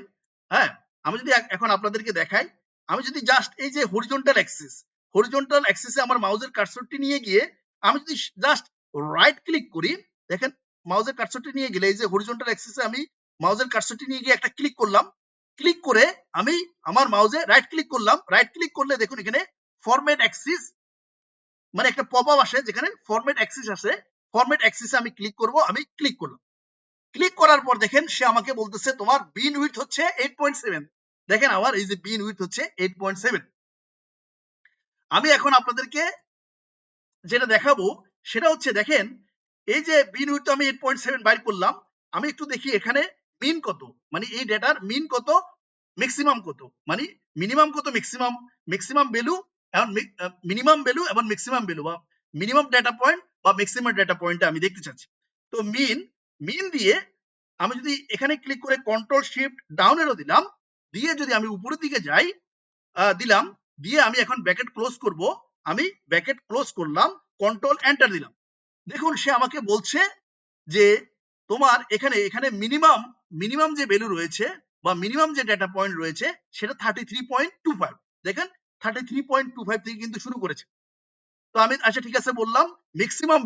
[SPEAKER 1] হ্যাঁ, আমি যদি এখন আপনাদেরকে দেখাই, আমি যদি জাস্ট এই যে হরিজন্টাল অ্যাক্সিসে আমার মাউসের কার্সরটি নিয়ে গিয়ে আমি যদি জাস্ট রাইট ক্লিক করি, দেখেন মাউসের কার্সরটি নিয়ে গেলে এই যে হরিজন্টাল অ্যাক্সিসে আমি মাউসের কার্সরটি নিয়ে গিয়ে একটা ক্লিক করলাম, ক্লিক করে আমি আমার মাউসে রাইট ক্লিক করলাম, রাইট ক্লিক করলে দেখুন এখানে ফরম্যাট অ্যাক্সিস মানে একটা পপ আপ আসে, যেখানে ফরম্যাট অ্যাক্সিস আসে, ফরম্যাট অ্যাক্সিসে আমি ক্লিক করব, আমি ক্লিক করলাম। ক্লিক করার পর দেখেন সে আমাকে বলতেছে তোমার বিন উইডথ হচ্ছে 8.7। দেখেন আমার এই যে বিন উইডথ হচ্ছে 8.7। আমি এখন আপনাদেরকে যেটা দেখাবো সেটা হচ্ছে, দেখেন এই যে বিন উইডথ আমি 8.7 বাইর করলাম, আমি একটু দেখি এখানে মিন কত, মানে এই ডেটার মিন কত, ম্যাক্সিমাম কত, মানে মিনিমাম কত, ম্যাক্সিমাম ভ্যালু এবং মিনিমাম ভ্যালু এবং ম্যাক্সিমাম ভ্যালু বা মিনিমাম ডেটা পয়েন্ট বা ম্যাক্সিমাম ডেটা পয়েন্টটা আমি দেখতে চাচ্ছি। তো মিন দিয়ে আমি যদি এখানে ক্লিক করে কন্ট্রোল শিফট ডাউন এরো দিলাম, দিয়ে যদি আমি উপরের দিকে যাই, দিলাম, দিয়ে আমি এখন ব্র্যাকেট ক্লোজ করব, আমি ব্র্যাকেট ক্লোজ করলাম, কন্ট্রোল এন্টার দিলাম। দেখুন সে আমাকে বলছে যে তোমার এখানে মিনিমাম যে ভ্যালু রয়েছে বা মিনিমাম যে ডেটা পয়েন্ট রয়েছে সেটা 33.25। দেখেন 33.25 থেকে কিন্তু শুরু করেছে। তো আমি আচ্ছা ঠিক আছে বললাম, ম্যাক্সিমাম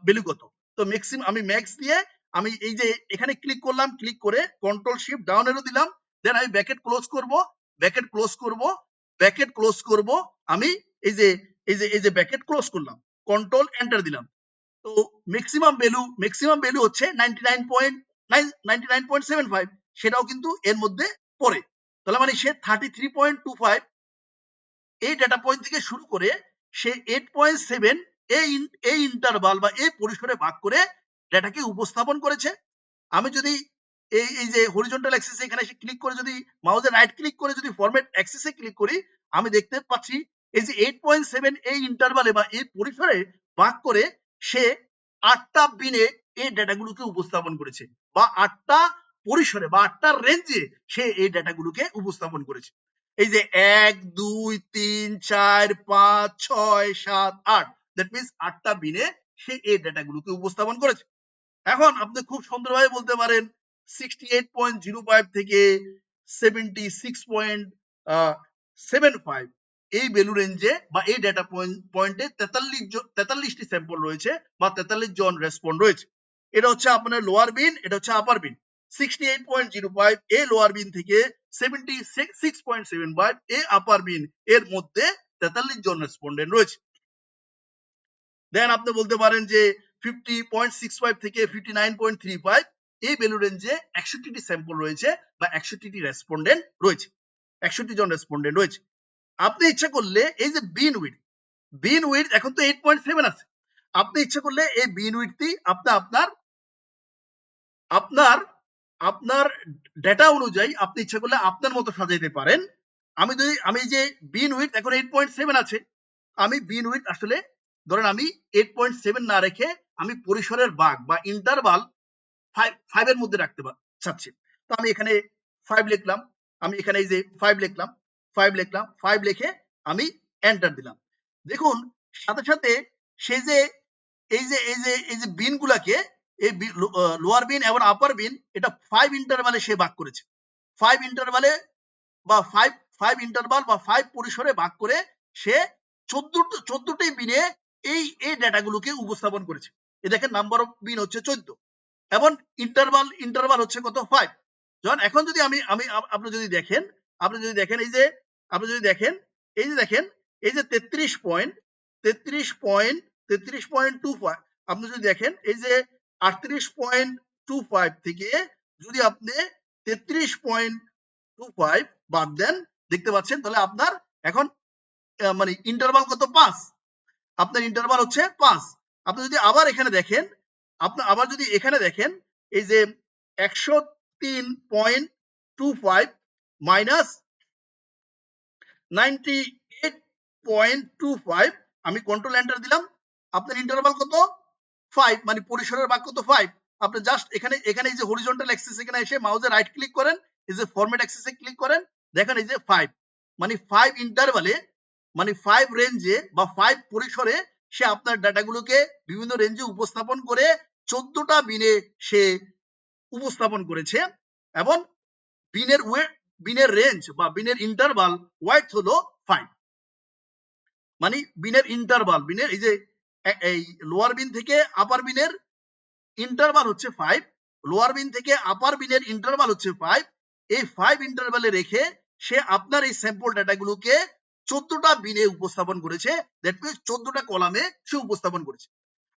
[SPEAKER 1] ভ্যালু কত? তো আমি ম্যাক্স দিয়ে আমি এই যে এখানে ক্লিক করলাম, ক্লিক করে কন্ট্রোল শিফট ডাউন এরো দিলাম, দেন আমি ব্র্যাকেট ক্লোজ করব, ব্র্যাকেট ক্লোজ করব, ব্র্যাকেট ক্লোজ করব, আমি এই যে ব্র্যাকেট ক্লোজ করলাম, কন্ট্রোল এন্টার দিলাম। তো ম্যাক্সিমাম ভ্যালু হচ্ছে 99.75, সেটাও কিন্তু এর মধ্যে পড়ে। তাহলে মানে সে 33.25 এই ডেটা পয়েন্ট থেকে শুরু করে সে 8.7 এই ইন্টারভাল বা এই পরিসরে ভাগ করে ডেটাকে উপস্থাপন করেছে। আমি যদি এই যে হরিজন্টাল অ্যাক্সিস এখানে এসে ক্লিক করে যদি মাউসে রাইট ক্লিক করে যদি ফরম্যাট অ্যাক্সিসে ক্লিক করি, আমি দেখতে পাচ্ছি এই যে 8.7 এই ইন্টারভালে বা এই পরিসরে ভাগ করে সে 8টা বিনে এই ডেটাগুলোকে উপস্থাপন করেছে বা 8টা পরিসরে বা 8টা রেঞ্জে সে এই ডেটাগুলোকে উপস্থাপন করেছে। এই যে 1 2 3 4 5 6 7 8, দ্যাট মিন্স 8টা বিনে সে এই ডেটাগুলোকে উপস্থাপন করেছে। এখন আপনি খুব সুন্দরভাবে বলতে পারেন 68.05 থেকে 76.75 এই ভ্যালু রেঞ্জে বা এই ডেটা পয়েন্টে 43টি স্যাম্পল রয়েছে বা 43 জন রেসপন্ড রয়েছে। এটা হচ্ছে আপনার লোয়ার বিন, এটা হচ্ছে আপার বিন। 68.05 এই লোয়ার বিন থেকে 76.75 এই আপার বিন এর মধ্যে 43 জন রেসপন্ডেন্ট রয়েছে। দেন আপনি বলতে পারেন যে 50.65 থেকে 59.35 এই ভ্যালু রেঞ্জে 61টি স্যাম্পল রয়েছে বা 61টি রেসপন্ডেন্ট রয়েছে, 61 জন রেসপন্ডেন্ট রয়েছে। আপনি ইচ্ছা করলে এই যে বিন উইডথ এখন তো 8.7 আছে, আপনি ইচ্ছা করলে এই বিন উইডথটি আপনার আপনার ডেটা অনুযায়ী আপনি ইচ্ছা করলে আপনার মতো সাজাইতে পারেন। আমি যে বিন উইডথ এখন 8.7 আছে, আমি বিন উইডথ আসলে ধরেন আমি 8.7 না রেখে আমি পরিসরের ভাগ বা ইন্টারভাল 5 এর মধ্যে রাখতে চাচ্ছি। তো আমি এখানে 5 লিখলাম, আমি এখানে এই যে 5 লিখলাম, 5 লিখে আমি এন্টার দিলাম। দেখুন সাথে সাথে সে যে এই যে বিন গুলাকে এই লোয়ার বিন এবং আপার বিন এটা 5 ইন্টারভালে সে ভাগ করেছে। 5 ইন্টারভালে বা 5 ইন্টারভাল বা 5 পরিসরে ভাগ করে সে 14টি বিনে এই ডেটাগুলোকে উপস্থাপন করেছে। দেখেন নাম্বার অফ বিন হচ্ছে 14 এবং ইন্টারভাল হচ্ছে কত 5। যখন এখন যদি আমি আমি আপনি যদি দেখেন এই যে আপনি যদি দেখেন এই যে দেখেন এই যে 33.25 আপনি যদি দেখেন এই যে 38.25 থেকে যদি আপনি 33.25 বাদ দেন, দেখতে পাচ্ছেন তাহলে আপনার এখন মানে ইন্টারভাল কত 5। আপনার ইন্টারভাল হচ্ছে 5। আপনি যদি আবার এখানে দেখেন, আপনি আবার যদি এখানে দেখেন এই যে 103.25 মাইনাস 98.25 আমি কন্ট্রোল এন্টার দিলাম। আপনার ইন্টারভাল কত 5, মানে পরিসরের ভাগ কত 5। আপনি জাস্ট এখানে এই যে হরিজন্টাল অ্যাক্সিস এখানে এসে মাউসে রাইট ক্লিক করেন, এই যে ফরম্যাট অ্যাক্সিসে ক্লিক করেন, দেখেন এই যে 5 মানে 5 ইন্টারভালে মানে 5 রেঞ্জে বা 5 পরিসরে সে আপনার ডাটাগুলোকে বিভিন্ন রেঞ্জে উপস্থাপন করে 14টা বিনে সে উপস্থাপন করেছে এবং বিনের রেঞ্জ বা বিনের ইন্টারভাল ওয়াইড হলো 5। মানে বিনের ইন্টারভাল বিনের এই যে এই লোয়ার বিন থেকে আপার বিনের ইন্টারভাল হচ্ছে 5, লোয়ার বিন থেকে আপার বিনের ইন্টারভাল হচ্ছে 5। এই 5 ইন্টারভালে রেখে সে আপনার এই স্যাম্পল ডাটাগুলোকে 14টা বিনে উপস্থাপন করেছে। দ্যাট মিন্স 14টা কলামে সে উপস্থাপন করেছে।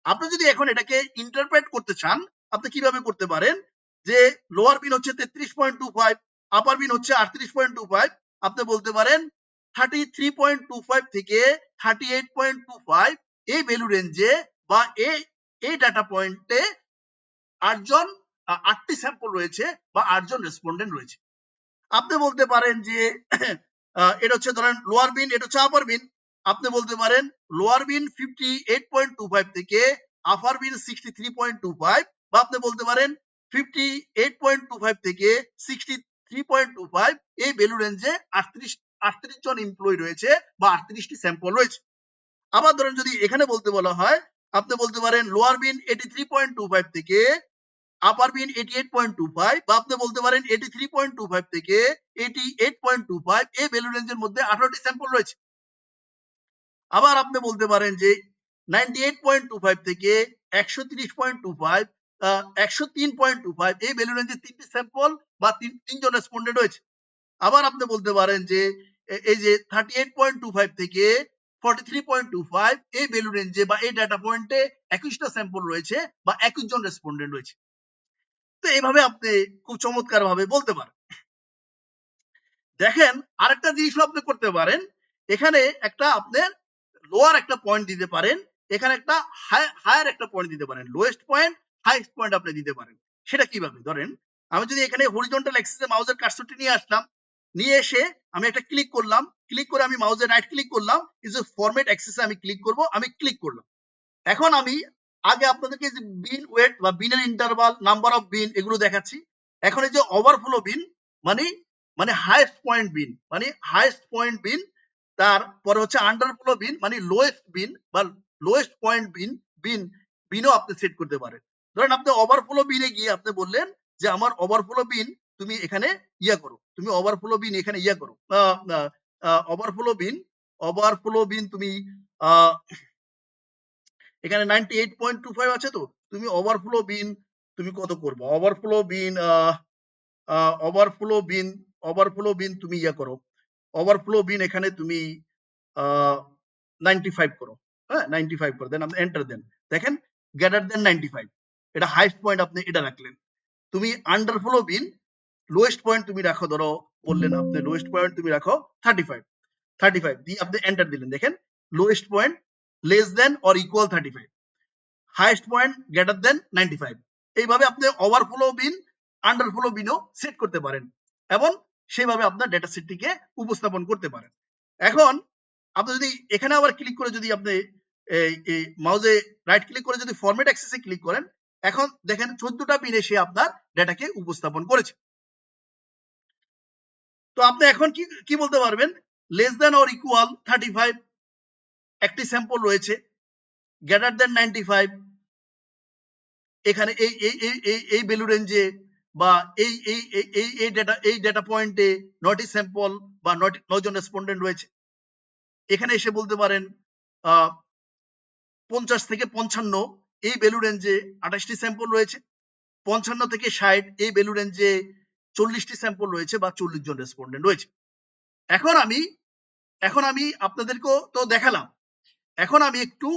[SPEAKER 1] আপনি যদি এখন এটাকে ইন্টারপ্রেট করতে চান, আপনি কিভাবে করতে পারেন যে লোয়ার বিন হচ্ছে 33.25, আপার বিন হচ্ছে 38.25, আপনি বলতে পারেন 33.25 থেকে 38.25 এই ভ্যালু রেঞ্জে বা এই ডাটা পয়েন্টে 8টি স্যাম্পল রয়েছে বা 8জন রেসপন্ডেন্ট রয়েছে। আপনি বলতে পারেন যে এটা হচ্ছে ধরেন লোয়ার বিন, এটা হচ্ছে আপার বিন। আপনি বলতে পারেন লোয়ার বিন 58.25 থেকে আপার বিন 63.25, বা আপনি বলতে পারেন 58.25 থেকে 63.25 এই ভ্যালু রেঞ্জে 38 জন এমপ্লয়ি রয়েছে বা 38টি স্যাম্পল রয়েছে। আবার ধরেন যদি এখানে বলতে বলা হয়, আপনি বলতে পারেন লোয়ার বিন 83.25 থেকে আপার বিন 88.25, বা আপনি বলতে পারেন 83.25 থেকে 88.25 এই ভ্যালু রেঞ্জের মধ্যে 18টি স্যাম্পল রয়েছে। আবার আপনি বলতে পারেন যে 98.25 থেকে 130.25 103.25 এই ভ্যালু রেঞ্জের 3টি স্যাম্পল বা তিনজন রেসপন্ডেন্ট রয়েছে। আবার আপনি বলতে পারেন যে এই যে 38.25 থেকে 43.25 এই ভ্যালু রেঞ্জে বা এই ডাটা পয়েন্টে 21টা স্যাম্পল রয়েছে বা 21 জন রেসপন্ডেন্ট রয়েছে। তো এইভাবে আপনি খুব চমৎকার ভাবে বলতে পারেন। দেখেন আরেকটা জিনিসও আপনি করতে পারেন, এখানে একটা আপনার লোয়ার একটা পয়েন্ট দিতে পারেন, এখানে একটা হায়ার একটা পয়েন্ট দিতে পারেন, লোয়েস্ট পয়েন্ট হাইয়েস্ট পয়েন্ট আপনি দিতে পারেন। সেটা কিভাবে, ধরেন আমি যদি এখানে হরিজন্টাল অ্যাক্সিসে মাউসের কার্সরটি নিয়ে আসলাম, নিয়ে এসে আমি একটা ক্লিক করলাম, ক্লিক করে আমি মাউসে রাইট ক্লিক করলাম, এই যে ফরম্যাট অ্যাক্সিসে আমি ক্লিক করব, আমি ক্লিক করলাম। এখন আমি আগে আপনাদেরকে যে বিন ওয়েট বা বিনের ইন্টারভাল, নাম্বার অফ বিন এগুলো দেখাচ্ছি। এখন এই যে ওভারফ্লো বিন মানে মানে হাইয়েস্ট পয়েন্ট বিন, মানে হাইয়েস্ট পয়েন্ট বিন, তারপরে হচ্ছে আন্ডারফ্লো বিন মানে লোয়েস্ট বিন বা লোয়েস্ট পয়েন্ট বিনও আপনি সেট করতে পারেন। ধরেন আপনি ওভারফ্লো বিনে গিয়ে আপনি বললেন যে আমার ওভারফ্লো বিন তুমি এখানে ইয়া করো, তুমি ওভারফ্লো বিন এখানে ইয়া করো, ওভারফ্লো বিন তুমি এখানে 98.25 আছে, তো তুমি ওভারফ্লো বিন তুমি কত করবো, ওভারফ্লো বিন তুমি ইয়া করো, ওভারফ্লো বিন এখানে তুমি 95 করো। হ্যাঁ 95 করো, দেন আপনি এন্টার দেন, দেখেন গ্রেটার দেন 95, এটা হাইস্ট পয়েন্ট আপনি এটা রাখলেন। তুমি আন্ডারফ্লো বিন লোয়েস্ট পয়েন্ট তুমি রাখো, ধরো বললেন আপনি লোয়েস্ট পয়েন্ট তুমি রাখো 35 দিয়ে আপনি এন্টার দিলেন, দেখেন lowest point less than or equal 35, highest point greater than 95। এইভাবে আপনি ওভারফ্লো বিন আন্ডারফ্লো বিনও সেট করতে পারেন এবং সেভাবে আপনার ডেটা সেটটিকে উপস্থাপন করতে পারেন। এখন আপনি যদি এখানে আবার ক্লিক করে যদি আপনি এই মাউসে রাইট ক্লিক করে যদি ফরম্যাট অ্যাক্সেসে ক্লিক করেন, এখন দেখেন 14টা বিনে সে আপনার ডেটাকে উপস্থাপন করেছে। তো আপনি এখন কি বলতে পারবেন, লেস দেন অর ইকুয়াল 35 একটি স্যাম্পল রয়েছে, গ্রেটার দেন 95 এখানে এই ভ্যালু রেঞ্জে বা এই ডেটা পয়েন্টে 9টি স্যাম্পল বা 9 জন রেসপন্ডেন্ট রয়েছে। এখানে এসে বলতে পারেন 50 থেকে 55 এই ভ্যালু রেঞ্জে 28টি স্যাম্পল রয়েছে। 55 থেকে 60 এই ভ্যালু রেঞ্জে 40টি স্যাম্পল রয়েছে বা 40 জন রেসপন্ডেন্ট রয়েছে। এখন আমি আপনাদেরকেও তো দেখালাম। এখন আমি একটু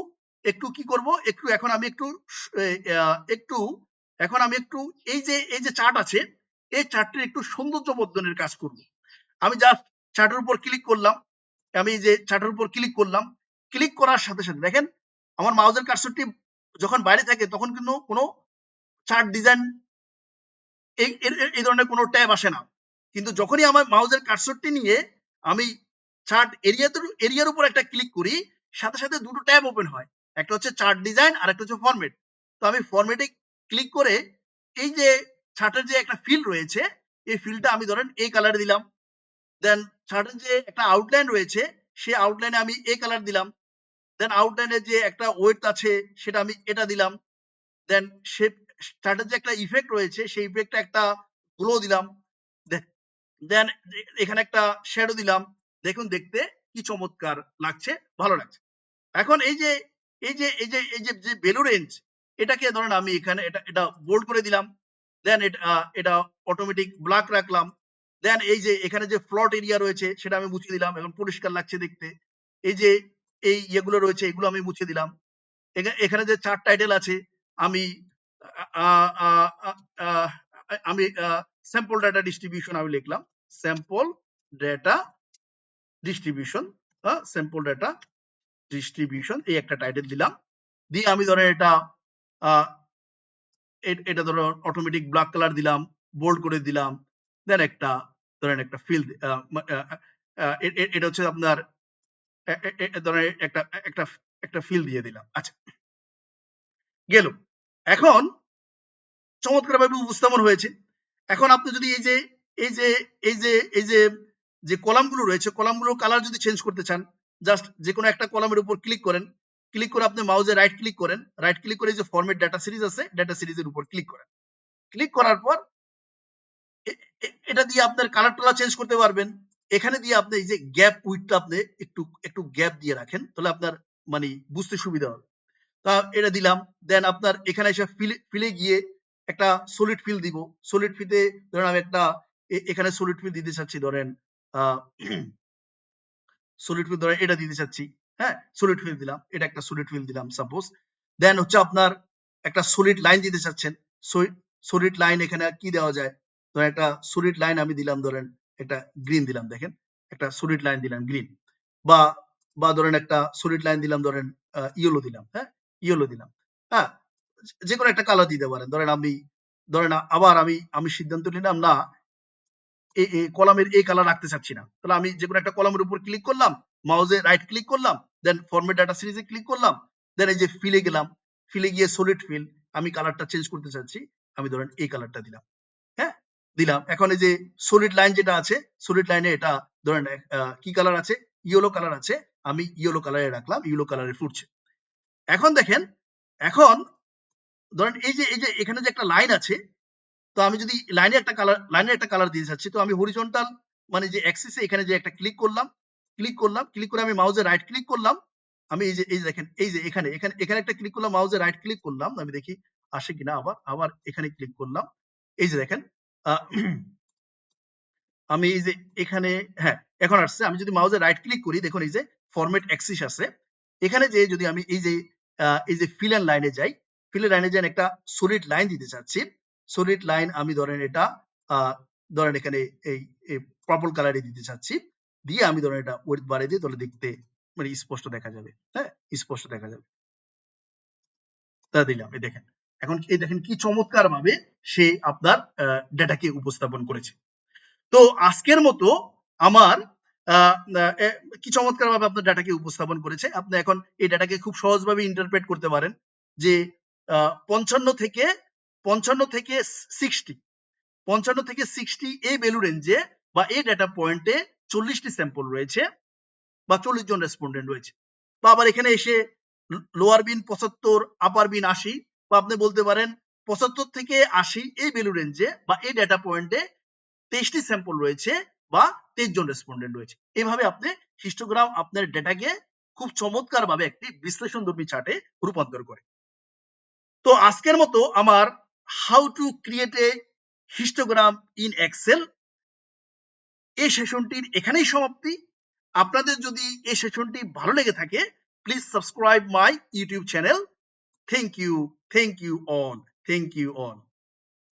[SPEAKER 1] কি করব, এখন আমি একটু এই যে চার্ট আছে, এই চার্টের একটু সৌন্দর্য বর্ধনের কাজ করব। আমি জাস্ট চার্টের উপর ক্লিক করলাম। আমি এই যে চার্টের উপর ক্লিক করলাম, ক্লিক করার সাথে সাথে দেখেন আমার মাউসের কার্সরটি যখন বাইরে থাকে তখন কিন্তু কোনো চার্ট ডিজাইন এই ধরনের কোনো ট্যাব আসে না। কিন্তু যখনই আমার মাউসের কার্সরটি নিয়ে আমি চার্ট এরিয়ার উপর একটা ক্লিক করি, সাথে সাথে দুটো ট্যাব ওপেন হয়। একটা হচ্ছে চার্ট ডিজাইন আর একটা হচ্ছে ফরম্যাট। তো আমি ফরম্যাটে ক্লিক করে এই যে চার্টের যে একটা ফিল রয়েছে, এই ফিলটা আমি ধরেন এই কালারে দিলাম। দেন চার্টের যে একটা আউটলাইন রয়েছে, সেই আউটলাইনে আমি এই কালার দিলাম। দেন আউটলাইনের যে একটা ওয়েট আছে সেটা আমি এটা দিলাম। দেন চার্টের যে একটা ইফেক্ট রয়েছে সেই ইফেক্টটা একটা গ্লো দিলাম। দেন এখানে একটা শ্যাডো দিলাম। দেখুন দেখতে কি চমৎকার লাগছে, ভালো লাগছে। এখন এই যে ভ্যালু রেঞ্জ, এটাকে ধরেন আমি এখানে এটা বোল্ড করে দিলাম। দেন এটা অটোমেটিক ব্ল্যাক রাখলাম। দেন এই যে এখানে যে ফ্লট এরিয়া রয়েছে সেটা আমি মুছে দিলাম, এখন পরিষ্কার লাগছে দেখতে। এই যে এই ইয়েগুলো রয়েছে এগুলো আমি মুছে দিলাম। এখানে যে চার্ট টাইটেল আছে আমি আমি স্যাম্পল ডাটা ডিস্ট্রিবিউশন আমি লিখলাম, sample data distribution, sample data distribution এই একটা টাইটেল দিলাম। দিয়ে আমি ধরেন এটা ধরো অটোমেটিক ব্ল্যাক কালার দিলাম, বোল্ড করে দিলাম। দেন ধরেন একটা ফিল, এটা হচ্ছে আপনার ধরেন একটা ফিল দিয়ে দিলাম। আচ্ছা, গেল। এখন চমৎকারভাবে উপস্থাপন হয়েছে। এখন আপনি যদি এই যে এই যে এই যে এই যে যে কলামগুলো রয়েছে, কলামগুলোর কালার যদি চেঞ্জ করতে চান, জাস্ট যে কোনো একটা কলামের উপর ক্লিক করেন। ক্লিক করে আপনি মাউসে রাইট ক্লিক করেন। রাইট ক্লিক করে যে ফরম্যাট ডাটা সিরিজ আছে, ডাটা সিরিজের উপর ক্লিক করেন। ক্লিক করার পর এটা দিয়ে আপনার কালার টালার চেঞ্জ করতে পারবেন। এখানে দিয়ে আপনি এই যে গ্যাপ উইথটা আপনি একটু গ্যাপ দিয়ে রাখেন, তাহলে আপনার মানে বুঝতে সুবিধা হবে। এটা দিলাম। দেন আপনার এখানে এসে ফিলে গিয়ে একটা সলিড ফিল দিব। সলিড ফিতে ধরেন আমি এখানে সলিড ফিল দিতে চাচ্ছি, ধরেন সলিড ফিল ধরেন এটা দিতে চাচ্ছি। হ্যাঁ, সলিড ফিল দিলাম, এটা একটা সলিড ফিল দিলাম সাপোজ। দেন হচ্ছে আপনার একটা সলিড লাইন দিতে চাচ্ছেন। সলিড লাইন এখানে কি দেওয়া যায়, ধরেন একটা সলিড লাইন আমি দিলাম, ধরেন একটা গ্রিন দিলাম। দেখেন একটা সলিড লাইন দিলাম গ্রিন, বা বা ধরেন একটা সলিড লাইন দিলাম, ধরেন ইয়েলো দিলাম। হ্যাঁ, ইয়েলো দিলাম। হ্যাঁ, যে কোনো একটা কালার দিতে পারেন। ধরেন আবার আমি সিদ্ধান্ত নিলাম না এই কলামের এই কালার রাখতে চাচ্ছি না, তাহলে আমি যে কোনো একটা কলামের উপর ক্লিক করলাম, মাউসে রাইট ক্লিক করলাম, দেন ফরম্যাট ডাটা সিরিজে ক্লিক করলাম। দেন এই যে ফিলে গেলাম, ফিলে গিয়ে সলিড ফিল, আমি কালারটা চেঞ্জ করতে চাচ্ছি, আমি ধরেন এই কালারটা দিলাম। হ্যাঁ, দিলাম। এখন এই যে সলিড লাইন যেটা আছে, সলিড লাইনে এটা ধরেন কি কালার আছে, ইয়েলো কালার আছে, আমি ইয়েলো কালারে রাখলাম, ইয়েলো কালারে ফুটছে। এখন দেখেন, এখন ধরেন এই যে এখানে যে একটা লাইন আছে, তো আমি যদি লাইনের একটা কালার দিতে চাচ্ছি, তো আমি হরিজন্টাল মানে যে অ্যাক্সিসে এখানে যে একটা ক্লিক করে আমি মাউসে রাইট ক্লিক করলাম। আমি এই যে দেখেন, এই যে এখানে একটা ক্লিক করলাম, মাউসে রাইট ক্লিক করলাম, আমি দেখি আসে কিনা। আবার এখানে ক্লিক করলাম। এই যে দেখেন আমি এই যে এখানে, হ্যাঁ এখন আসছে। আমি যদি মাউসে রাইট ক্লিক করি, দেখুন এই যে ফরম্যাট অ্যাক্সিস আছে। এখানে যে যদি আমি এই যে ফিল এন্ড লাইনে যাই, ফিল লাইনে যাই একটা সলিড লাইন দিতে চাচ্ছি। সলিড লাইন আমি ধরেন ধরেন এখানে এই পার্পল কালারে দিতে চাচ্ছি। দিয়ে আমি ধরেন এটা ওয়েট বাড়িয়ে দিই, তাহলে দেখতে মানে স্পষ্ট দেখা যাবে। হ্যাঁ, স্পষ্ট দেখা যাবে। তা দিলাম, এই দেখেন। এখন এই দেখেন কি চমৎকার ভাবে সে আপনার ডেটাকে উপস্থাপন করেছে। তো আজকের মতো আমার কি চমৎকার ভাবে আপনার ডাটাকে উপস্থাপন করেছে। আপনি এখন এই ডাটাকে খুব সহজভাবে ইন্টারপ্রেট করতে পারেন যে 55 থেকে 60 এই ভ্যালু রেঞ্জে বা এই ডেটা পয়েন্টে 40টি স্যাম্পল রয়েছে বা 40 জন রেসপন্ডেন্ট রয়েছে। বা আবার এখানে এসে লোয়ার বিন 75, আপার বিন 80, বা আপনি বলতে পারেন 75 থেকে 80 এই ভ্যালু রেঞ্জে বা এই ডেটা পয়েন্টে 23টি স্যাম্পল রয়েছে বা 23 জন রেসপন্ডেন্ট রয়েছে। এভাবে আপনি হিস্টোগ্রাম আপনার ডেটাকে খুব চমৎকারভাবে একটি বিশ্লেষণধর্মী চার্টে রূপান্তর করে। তো আজকের মতো আমার how to create a histogram in Excel এই সেশনটির এখানেই সমাপ্তি। আপনাদের যদি এই সেশনটি ভালো লেগে থাকে please subscribe my YouTube channel. Thank you all.